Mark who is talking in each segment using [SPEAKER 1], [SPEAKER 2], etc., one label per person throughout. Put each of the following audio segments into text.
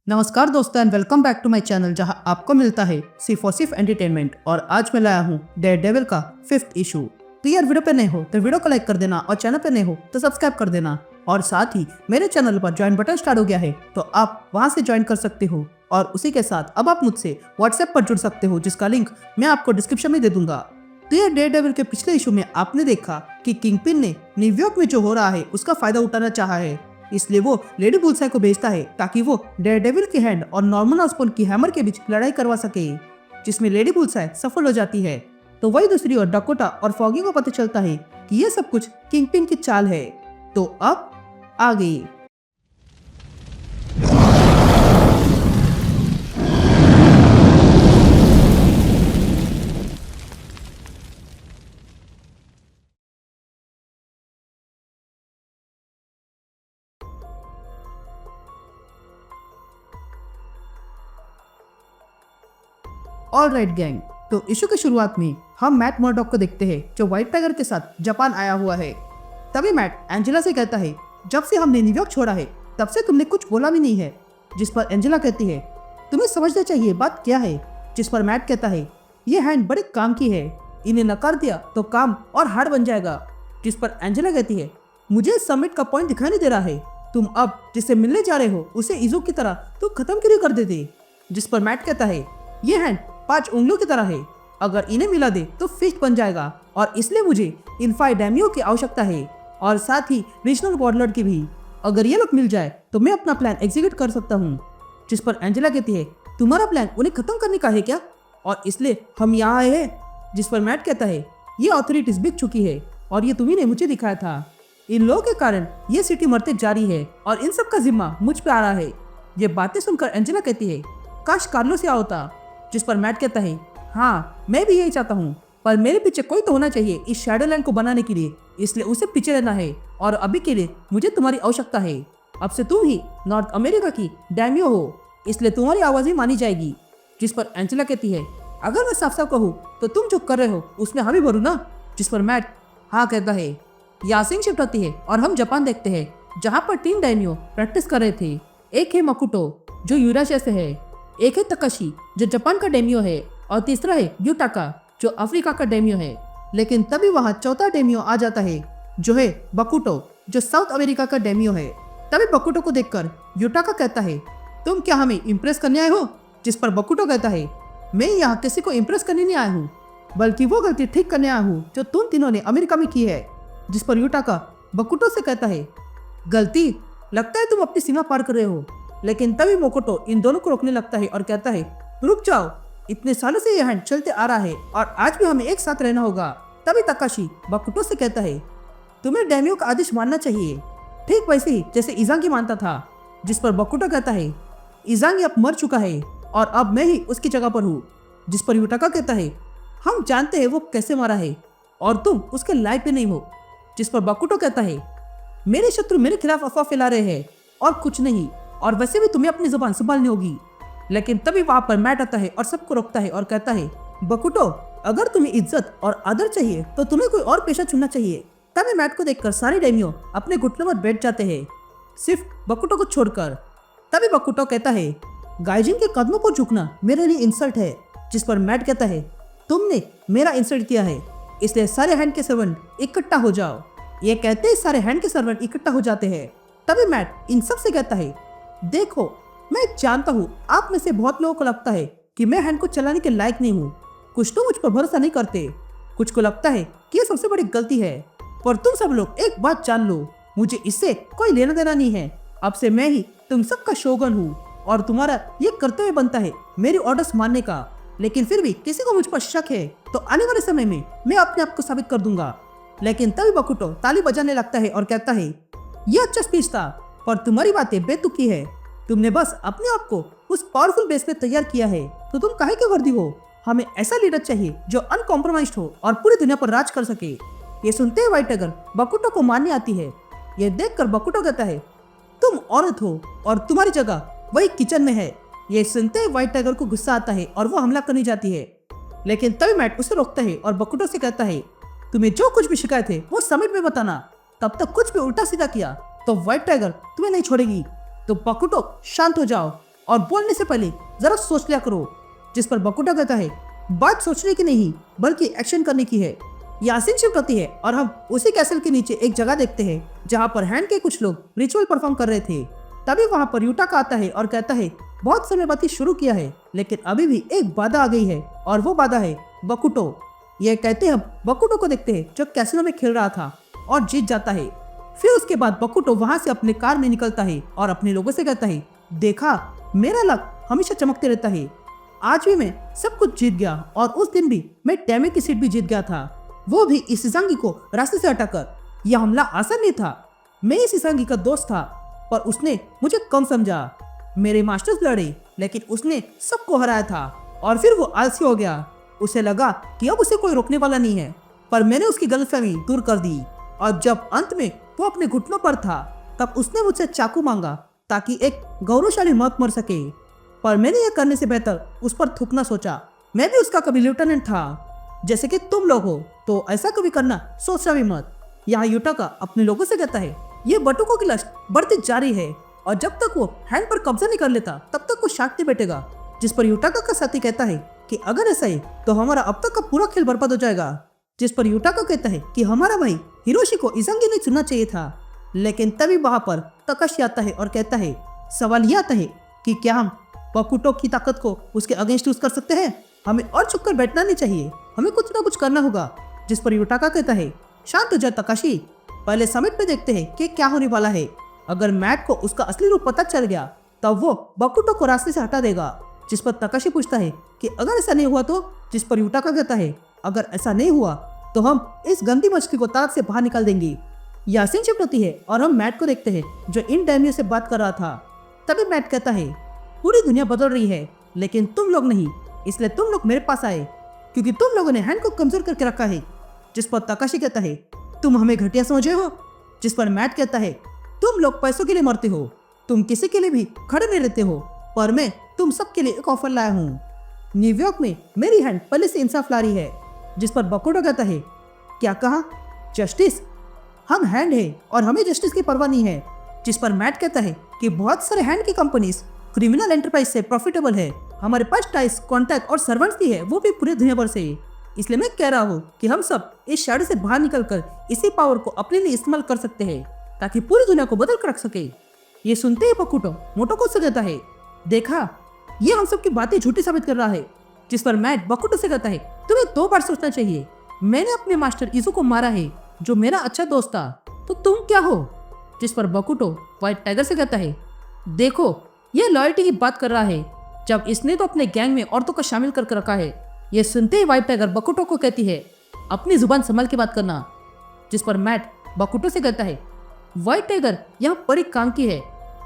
[SPEAKER 1] नमस्कार दोस्तों and welcome back to my channel जहां आपको मिलता है सिर्फ और सिर्फ एंटरटेनमेंट। और आज मैं लाया हूं डेयरडेविल का 5th इशू। तो यार वीडियो पे नए हो तो वीडियो को लाइक कर देना और चैनल पे नए हो तो सब्सक्राइब कर देना। और साथ ही मेरे चैनल पर ज्वाइन बटन स्टार्ट हो गया है तो आप वहां से ज्वाइन कर सकते हो। और उसी के साथ अब आप मुझसे व्हाट्सएप पर जुड़ सकते हो जिसका लिंक मैं आपको डिस्क्रिप्शन में दे दूंगा। तो यार डेयरडेविल के पिछले इशू में आपने देखा कि किंगपिन ने न्यूयॉर्क में जो हो रहा है उसका फायदा उठाना चाहा है, इसलिए वो लेडी बुलसाई को भेजता है ताकि वो डेयरडेविल की हैंड और नॉर्मन ऑसबॉर्न की हैमर के बीच लड़ाई करवा सके, जिसमें लेडी बुलसाई सफल हो जाती है। तो वही दूसरी ओर डकोटा और फॉगी को पता चलता है कि ये सब कुछ किंगपिन की चाल है। तो अब आगे ऑलराइट गैंग, तो इशू की शुरुआत में हम मैट मर्डॉक को देखते हैं जो व्हाइट टाइगर के साथ जापान आया हुआ है। तभी मैट एंजेला से कहता है, जब से हमने न्यूयॉर्क छोड़ा है तब से तुमने कुछ बोला भी नहीं है। जिस पर एंजेला कहती है, तुम्हें समझना चाहिए बात क्या है। जिस पर मैट कहता है, ये हैंड बड़े काम की है, इन्हें नकार दिया तो काम और हार्ड बन जाएगा। जिस पर एंजेला कहती है, मुझे समिट का पॉइंट दिखाई नहीं दे रहा है, तुम अब जिससे मिलने जा रहे हो उसे इजो की तरह तो खत्म क्यों कर देते। जिस पर मैट कहता है, ये हैंड 5 उंगलियों की तरह है, अगर इन्हें मिला दे तो फिस्ट बन जाएगा और इसलिए मुझे इन 5 डैमियों की आवश्यकता है और साथ ही रीजनल वॉर्डलॉर्ड की भी। अगर ये लोग मिल जाए तो मैं अपना प्लान एग्जीक्यूट कर सकता हूँ। जिस पर एंजेला कहती है, तुम्हारा प्लान उन्हें खत्म करने का है क्या, और इसलिए हम यहाँ आए हैं। जिस पर मैट कहता है, ये अथॉरिटीज बिक चुकी है और ये तुम्ही ने मुझे दिखाया था। इन लोगों के कारण ये सिटी मरते जा रही है और इन सब का जिम्मा मुझ पे आ रहा है। ये बातें सुनकर एंजेला कहती है, काश कार्लोस यहाँ होता। जिस पर मैट कहता है, हाँ मैं भी यही चाहता हूँ, पर मेरे पीछे कोई तो होना चाहिए इस शैडोलैंड को बनाने के लिए, इसलिए उसे पीछे रहना है और अभी के लिए मुझे तुम्हारी आवश्यकता है। अब से तुम ही नॉर्थ अमेरिका की डैमियो हो, इसलिए तुम्हारी आवाज ही मानी जाएगी। जिस पर एंजेला कहती है, अगर मैं साफ साफ कहूँ तो तुम जो कर रहे हो उसमें हम ही भरू ना। जिस पर मैट हाँ कहता है। यासिन शिफ्ट होती है और हम जापान देखते हैं जहाँ पर 3 डैमियो प्रैक्टिस कर रहे थे। एक है मकुटो जो यूराशिया से है, एक है तकाशी जो जापान का डेमियो है और तीसरा है युटाका जो अफ्रीका का डेमियो है। लेकिन तभी वहाँ चौथा डेमियो आ जाता है जो है बकुटो जो साउथ अमेरिका का डेमियो है। तभी बकुटो को देखकर युटाका कहता है, तुम क्या हमें इम्प्रेस करने आए हो। जिस पर बकुटो कहता है, मैं यहाँ किसी को इम्प्रेस करने नहीं आया हूँ, बल्कि वो गलती ठीक करने आया हूँ जो तुम तीनों ने अमेरिका में की है। जिस पर युटाका बकुटो से कहता है, गलती, लगता है तुम अपनी सीमा पार कर रहे हो। लेकिन तभी मोकोटो इन दोनों को रोकने लगता है और कहता है, रुक जाओ, इतने सालों से यह हैंड चलते आ रहा है और आज भी हमें एक साथ रहना होगा। तभी तकाशी बकुटो से कहता है, तुम्हें डैमियो का आदेश मानना चाहिए, ठीक वैसे ही जैसे इजांगी मानता था। जिस पर बकुटो कहता है, इजांगी अब मर चुका है और अब मैं ही उसकी जगह पर हूँ। जिस पर युटाका कहता है, हम जानते हैं वो कैसे मारा है और तुम उसके लायक भी नहीं हो। जिस पर बकुटो कहता है, मेरे शत्रु मेरे खिलाफ अफवाह फैला रहे हैं और कुछ नहीं, और वैसे भी तुम्हें अपनी जुबान संभालनी होगी। लेकिन तभी वहां पर मैट आता है और सबको रोकता है और कहता है, बकुटो, अगर तुम्हें इज्जत और आदर चाहिए तो तुम्हें कोई और पेशा चुनना चाहिए। तभी मैट को देखकर सारे डेमियो अपने घुटनों पर बैठ जाते हैं, सिर्फ बकुटो को छोड़कर। तभी बकुटो कहता है, गाइजिन के कदमों पर झुकना मेरे लिए इंसल्ट है। जिस पर मैट कहता है, तुमने मेरा इंसल्ट किया है, इसलिए सारे हैंड के सर्वेंट इकट्ठा हो जाओ। ये कहते ही सारे हैंड के सर्वेंट इकट्ठा हो जाते हैं। तभी मैट इन सब से कहता है, देखो, मैं जानता हूँ आप में से बहुत लोगों को लगता है कि मैं हैंड को चलाने के लायक नहीं हूँ, कुछ तो मुझ पर भरोसा नहीं करते, कुछ को लगता है कि ये सबसे बड़ी गलती है, पर तुम सब लोग एक बात जान लो, मुझे इससे कोई लेना देना नहीं है। अब से मैं ही तुम सबका शोगन हूँ और तुम्हारा ये कर्तव्य बनता है मेरी ऑर्डर्स मानने का। लेकिन फिर भी किसी को मुझ पर शक है तो आने वाले समय में मैं अपने आप को साबित कर दूंगा। लेकिन तभी बकुटो ताली बजाने लगता है और कहता है, ये अच्छा स्पीच था, पर तुम्हारी बातें बेतुकी है, तुमने बस अपने आप को उस पावरफुल बेस पे तैयार किया है, तो तुम काहे क्यों वर्दी हो। हमें ऐसा लीडर चाहिए जो अनकॉम्प्रोमाइज्ड हो और पूरी दुनिया पर राज कर सके। ये सुनते ही व्हाइट टाइगर बकुटो को मारने आती है। ये देखकर बकुटो कहता है, तुम औरत हो और तुम्हारी जगह वही किचन में है। ये सुनते ही व्हाइट टाइगर को गुस्सा आता है और वो हमला करने जाती है। लेकिन तभी मैट उसे रोकता है और बकुटो से कहता है, तुम्हें जो कुछ भी शिकायत है वो समिट में बताना, तब तक कुछ भी उल्टा सीधा किया तो व्हाइट टाइगर तुम्हें नहीं छोड़ेगी। तो बकुटो शांत हो जाओ, और बोलने से पहले जरा सोच लिया करो। जिस पर बकुटा कहता है, बात सोचने की नहीं बल्कि एक्शन करने की है। यासीन शिफ्ट होती है और हम उसी कैसल के नीचे एक जगह देखते हैं जहाँ पर हैंड के कुछ लोग रिचुअल परफॉर्म कर रहे थे। तभी वहाँ पर यूटाका आता है और कहता है, बहुत समय बाद ही शुरू किया है लेकिन अभी भी एक बाधा आ गई है और वो बाधा है बकुटो। ये कहते हम बकुटो को देखते हैं जो कैसीनो में खेल रहा था और जीत जाता है। फिर उसके बाद बकुटो वहाँ से अपने कार में निकलता है और अपने लोगों से कहता है, देखा मेरा लक हमेशा चमकते रहता है। आज भी मैं सब कुछ जीत गया और उस दिन भी मैं टैमे की सीट भी जीत गया था, वो भी इस इसांगी को रास्ते से हटाकर। यह हमला आसान नहीं था। मैं इस इसांगी का दोस्त था पर उसने मुझे कम समझा। मेरे मास्टर्स लड़े लेकिन उसने सबको हराया था और फिर वो आलसी हो गया। उसे लगा कि अब उसे कोई रोकने वाला नहीं है, पर मैंने उसकी गलतफहमी दूर कर दी और जब अंत में वो अपने घुटनों पर था तब उसने मुझसे चाकू मांगा ताकि एक गौरवशाली मौत मर सके। पर मैंने यह करने से बेहतर उस पर थूकना सोचा। मैं भी उसका कभी लेफ्टिनेंट था जैसे कि तुम लोग हो, तो ऐसा कभी करना सोचना भी मत। यहाँ यूटाका अपने लोगों से कहता है, ये बटुकों की लश्त बढ़ती जा रही है और जब तक वो हैंड पर कब्जा नहीं कर लेता तब तक वो शांति बैठेगा। जिस पर यूटाका का साथी कहता है कि अगर ऐसा है तो हमारा अब तक का पूरा खेल बर्बाद हो जाएगा। जिस पर यूटाका कहता है कि हमारा भाई हिरोशी को इसांगी नहीं चुनना चाहिए था। लेकिन तभी वहां पर तकाशी आता है और कहता है, सवाल यह आता है कि क्या हम बकुटो की ताकत को उसके अगेंस्ट यूज कर सकते हैं? हमें और चुप कर बैठना नहीं चाहिए, हमें कुछ ना कुछ करना होगा। जिस पर यूटाका कहता है, शांत हो जा तकाशी, पहले समिट में देखते हैं कि क्या होने वाला है। अगर मैट को उसका असली रूप पता चल गया तब वो बकुटो को रास्ते से हटा देगा। जिस पर तकाशी पूछता है कि अगर ऐसा नहीं हुआ तो? जिस पर यूटाका कहता है, अगर ऐसा नहीं हुआ तो हम इस गंदी मछली को ताक से बाहर निकाल देंगे। यासीन शिफ्ट होती है और हम मैट को देखते हैं जो इन डैमियो से बात कर रहा था। तभी मैट कहता है, पूरी दुनिया बदल रही है लेकिन तुम लोग नहीं, इसलिए तुम लोग मेरे पास आए क्योंकि तुम लोगों ने हैंड को कमजोर करके रखा है। जिस पर तकाशी कहता है, तुम हमें घटिया समझे हो? जिस पर मैट कहता है, तुम लोग पैसों के लिए मरते हो, तुम किसी के लिए भी खड़े नहीं रहते हो, पर मैं तुम सबके लिए एक ऑफर लाया हूँ। न्यूयॉर्क में मेरी हैंड पहले से इंसाफ ला रही है। जिस पर बकुटो कहता है, क्या कहा? जस्टिस? हम हैंड है और हमें जस्टिस की परवाह नहीं है। जिस पर मैट कहता है कि बहुत सारे हैंड की कंपनीज क्रिमिनल एंटरप्राइज से प्रॉफिटेबल है, हमारे पास टाइस, कॉन्टैक्ट और सर्वेंट्स भी है, वो भी पूरे दुनिया भर से। इसलिए मैं कह रहा हूँ कि हम सब इस शैडो से बाहर निकलकर इसी पावर को अपने लिए इस्तेमाल कर सकते हैं ताकि पूरी दुनिया को बदल कर रख सके। ये सुनते ही बकुटो मोटोको से कहता है, देखा ये हम सब की बातें झूठी साबित कर रहा है। जिस पर मैट बकुटो से कहता है, तुम्हें 2 बार सोचना चाहिए। मैंने अपने मास्टर इजू को मारा है जो मेरा अच्छा दोस्त था, तो तुम क्या हो? जिस पर बकुटो व्हाइट टाइगर से कहता है, देखो ये लॉयल्टी की बात कर रहा है जब इसने तो अपने गैंग में औरतों को शामिल करके रखा है। ये सुनते ही व्हाइट टाइगर बकुटो को कहती है, अपनी जुबान संभाल के बात करना। जिस पर मैट बकुटो से कहता है, व्हाइट टाइगर यहाँ पर एक काम की है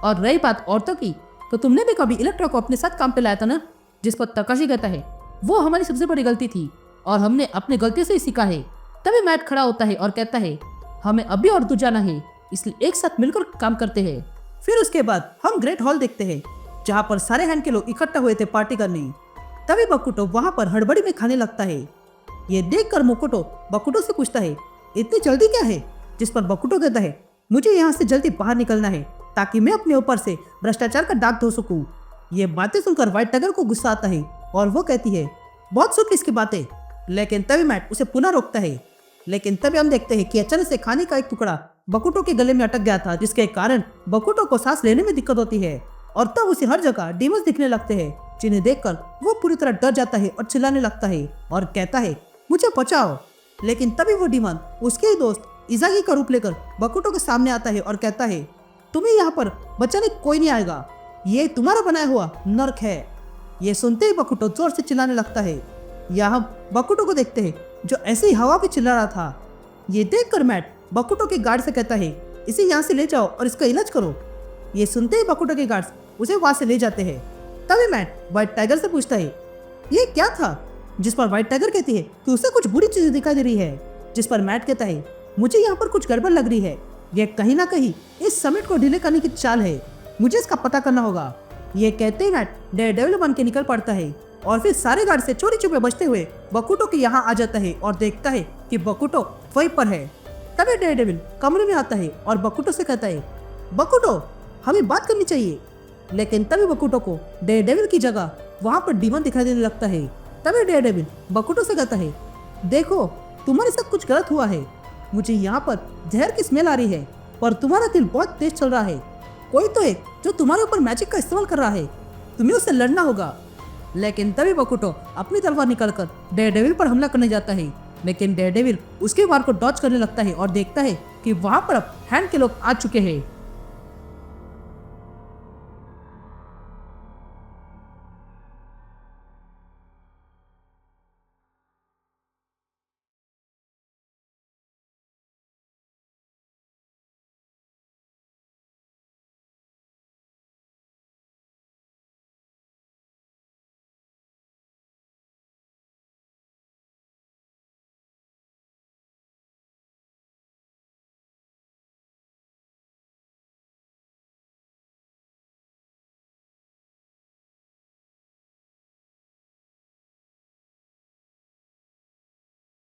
[SPEAKER 1] और रही बात औरतों की, तो तुमने भी कभी इलेक्ट्रा को अपने साथ काम पे लाया था ना? जिस पर तकाशी कहता है, वो हमारी सबसे बड़ी गलती थी और हमने अपने गलती से ही सीखा है। तभी मैट खड़ा होता है और कहता है, हमें अभी और दूर जाना है, इसलिए एक साथ मिलकर काम करते हैं। फिर उसके बाद हम ग्रेट हॉल देखते हैं जहाँ पर सारे हैंड के लोग इकट्ठा हुए थे पार्टी करने। तभी बकुटो वहाँ पर हड़बड़ी में खाने लगता है। ये देखकर मोकोटो बकुटो से पूछता है, इतनी जल्दी क्या है? जिस पर बकुटो कहता है, मुझे यहाँ से जल्दी बाहर निकलना है ताकि मैं अपने ऊपर से भ्रष्टाचार का दाग धो सकूं। ये बातें सुनकर व्हाइट टाइगर को गुस्सा आता है और वो कहती है, बहुत सुन इसकी बातें। लेकिन तभी मैट उसे पुनः रोकता है। लेकिन तभी हम देखते हैं कि अचानक से खाने का एक टुकड़ा बकुटो के गले में अटक गया था, जिसके कारण बकुटो को सांस लेने में दिक्कत होती है और तब उसे हर जगह डीमंस दिखने लगते हैं, जिन्हें देखकर वो पूरी तरह डर जाता है और चिल्लाने लगता है और कहता है, मुझे बचाओ। लेकिन तभी वो डीमन उसके ही दोस्त इजागी का रूप लेकर बकुटो के सामने आता है और कहता है, तुम्हें यहाँ पर बचाने कोई नहीं आएगा, ये तुम्हारा बनाया हुआ नर्क है। ये सुनते ही बकुटो जोर से चिल्लाने लगता है। यहाँ हम बकुटो को देखते हैं जो ऐसे ही हवा पे चिल्ला रहा था। ये देखकर मैट बकुटो के गार्ड से कहता है, इसे यहाँ से ले जाओ और इसका इलाज करो। ये सुनते ही बकुटो के गार्ड्स उसे वहां से ले जाते हैं। तभी मैट व्हाइट टाइगर से पूछता है, ये क्या था? जिस पर व्हाइट टाइगर कहती है कि उसे कुछ बुरी चीजें दिखाई दे रही है। जिस पर मैट कहता है, मुझे यहाँ पर कुछ गड़बड़ लग रही है, ये कहीं ना कहीं इस समिट को डिले करने की चाल है, मुझे इसका पता करना होगा। ये कहते ही मैट डेयरडेविल बन के निकल पड़ता है और फिर सारे गार्ड से चोरी छुपे बचते हुए बकुटो के यहाँ आ जाता है और देखता है कि बकुटो वहीं पर है। तभी डेयरडेविल कमरे में आता है और बकुटो से कहता है, बकुटो हमें बात करनी चाहिए। लेकिन तभी बकुटो को डेयरडेविल की जगह वहाँ पर डीमन दिखाई देने लगता है। तभी डेयरडेविल बकुटो से कहता है, देखो तुम्हारे साथ कुछ गलत हुआ है। मुझे यहाँ पर जहर की स्मेल आ रही है, पर तुम्हारा दिल बहुत तेज चल रहा है। कोई तो है जो तुम्हारे ऊपर मैजिक का इस्तेमाल कर रहा है, तुम्हें उससे लड़ना होगा। लेकिन तभी बकुटो अपनी तलवार निकालकर डेयरडेविल पर हमला करने जाता है, लेकिन डेयरडेविल उसके वार को डॉज करने लगता है और देखता है कि वहाँ पर अब हैंड के लोग आ चुके हैं।